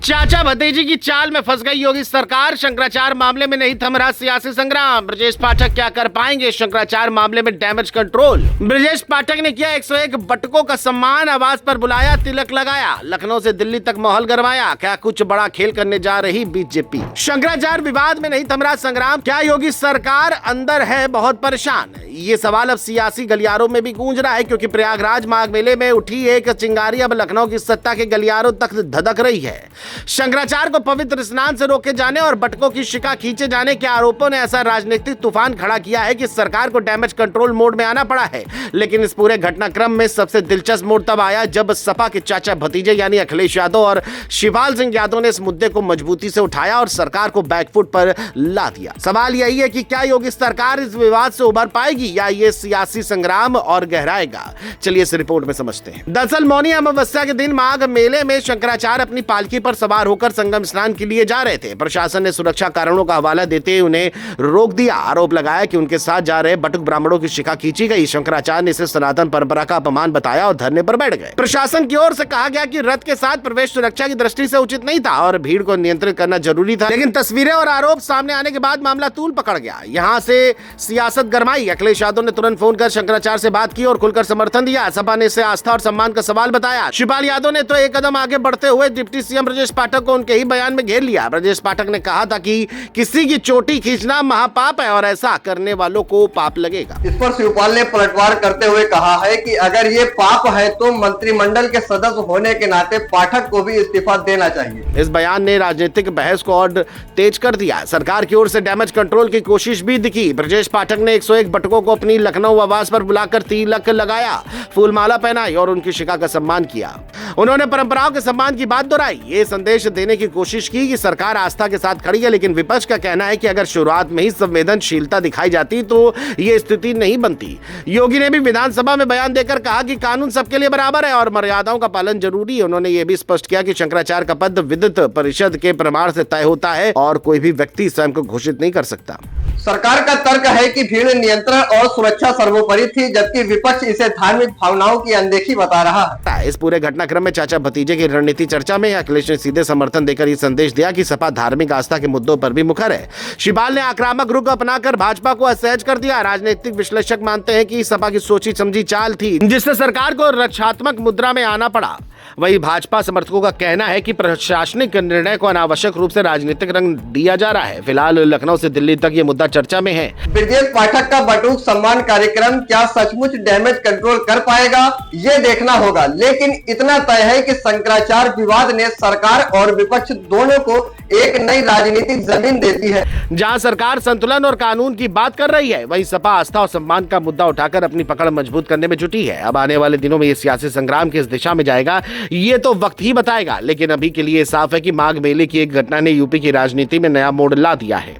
चाचा भतीजी की चाल में फंस गई योगी सरकार। शंकराचार्य मामले में नहीं थम रहा सियासी संग्राम। ब्रजेश पाठक क्या कर पाएंगे शंकराचार्य मामले में डैमेज कंट्रोल। ब्रजेश पाठक ने किया 101 बटकों का सम्मान, आवास पर बुलाया, तिलक लगाया, लखनऊ से दिल्ली तक माहौल गरमाया। क्या कुछ बड़ा खेल करने जा रही बीजेपी। शंकराचार्य विवाद में नहीं थम रहा संग्राम। क्या योगी सरकार अंदर है बहुत परेशान। ये सवाल अब सियासी गलियारों में भी गूंज रहा है, क्योंकि प्रयागराज माघ मेले में उठी एक चिंगारी अब लखनऊ की सत्ता के गलियारों तक धधक रही है। शंकराचार्य को पवित्र स्नान से रोके जाने और बटकों की शिका खींचे जाने के आरोपों ने ऐसा राजनीतिक तूफान खड़ा किया है कि सरकार को डैमेज कंट्रोल मोड में आना पड़ा है। लेकिन इस पूरे घटनाक्रम में सबसे दिलचस्प मोड़ तब आया जब सपा के चाचा भतीजे यानी अखिलेश यादव और शिवपाल सिंह यादव ने इस मुद्दे को मजबूती से उठाया और सरकार को बैकफुट पर ला दिया। सवाल यही है कि क्या योगी सरकार इस विवाद से उबर पाएगी या ये सियासी संग्राम और गहराएगा। चलिए इस रिपोर्ट में समझते हैं। दरअसल मौनी अमावस्या के दिन माघ मेले में शंकराचार्य अपनी पालकी पर सवार होकर संगम स्नान के लिए जा रहे थे। प्रशासन ने सुरक्षा कारणों का हवाला देते उन्हें रोक दिया। आरोप लगाया कि उनके साथ जा रहे बटुक ब्राह्मणों की शिखा खींची गई। शंकराचार्य ने इसे सनातन परंपरा का अपमान बताया और धरने पर बैठ गए। प्रशासन की ओर से कहा गया कि रथ के साथ प्रवेश सुरक्षा की दृष्टि से उचित नहीं था और भीड़ को नियंत्रित करना जरूरी था। लेकिन तस्वीरें और आरोप सामने आने के बाद मामला तूल पकड़ गया। यहाँ से सियासत गरमाई। अखिलेश यादव ने तुरंत फोन कर शंकराचार्य से बात की और खुलकर समर्थन दिया। सपा ने इसे आस्था और सम्मान का सवाल बताया। शिवपाल यादव ने तो एक कदम आगे बढ़ते हुए डिप्टी सीएम ब्रजेश पाठक को उनके ही बयान में घेर लिया। ब्रजेश पाठक ने कहा था कि किसी की चोटी खींचना महापाप है और ऐसा करने वालों को पाप लगेगा। इस पर शिवपाल ने पलटवार करते हुए कहा है कि अगर ये पाप है तो मंत्रिमंडल के सदस्य होने के नाते पाठक को भी इस्तीफा देना चाहिए। इस बयान ने राजनीतिक बहस को और तेज कर दिया। सरकार की ओर से डैमेज कंट्रोल की कोशिश भी दिखी। ब्रजेश पाठक ने 101 बटकों को अपनी लखनऊ आवास पर बुलाकर तिलक लगाया, फूलमाला पहनाई और उनकी शिखा का सम्मान किया। उन्होंने परंपराओं के सम्मान की बात दोहराई। ये संदेश देने की कोशिश की कि सरकार आस्था के साथ खड़ी है, लेकिन विपक्ष का कहना है कि अगर शुरुआत में ही संवेदनशीलता दिखाई जाती तो ये स्थिति नहीं बनती। योगी ने भी विधानसभा में बयान देकर कहा कि कानून सबके लिए बराबर है और मर्यादाओं का पालन जरूरी है। उन्होंने ये भी स्पष्ट किया कि शंकराचार्य का पद विद्वत परिषद के प्रमाण से तय होता है और कोई भी व्यक्ति स्वयं को घोषित नहीं कर सकता। सरकार का तर्क है कि भीड़ नियंत्रण और सुरक्षा सर्वोपरि थी, जबकि विपक्ष इसे धार्मिक भावनाओं की अनदेखी बता रहा है। इस पूरे घटनाक्रम में चाचा भतीजे की रणनीति चर्चा में अखिलेश ने सीधे समर्थन देकर ये संदेश दिया कि सपा धार्मिक आस्था के मुद्दों पर भी मुखर है। शिवपाल ने आक्रामक रुख अपनाकर भाजपा को असहज कर दिया। राजनीतिक विश्लेषक मानते हैं कि सपा की सोची समझी चाल थी, जिससे सरकार को रक्षात्मक मुद्रा में आना पड़ा। वही भाजपा समर्थकों का कहना है कि प्रशासनिक निर्णय को अनावश्यक रूप से राजनीतिक रंग दिया जा रहा है। फिलहाल लखनऊ से दिल्ली तक ये मुद्दा चर्चा में है। ब्रजेश पाठक का बटुक सम्मान कार्यक्रम क्या सचमुच डैमेज कंट्रोल कर पाएगा, ये देखना होगा। लेकिन इतना तय है कि शंकराचार्य विवाद ने सरकार और विपक्ष दोनों को एक नई राजनीतिक जमीन देती है। जहां सरकार संतुलन और कानून की बात कर रही है, वहीं सपा आस्था और सम्मान का मुद्दा उठाकर अपनी पकड़ मजबूत करने में जुटी है। अब आने वाले दिनों में ये सियासी संग्राम किस दिशा में जाएगा ये तो वक्त ही बताएगा। लेकिन अभी के लिए साफ है कि माघ मेले की एक घटना ने यूपी की राजनीति में नया मोड़ ला दिया है।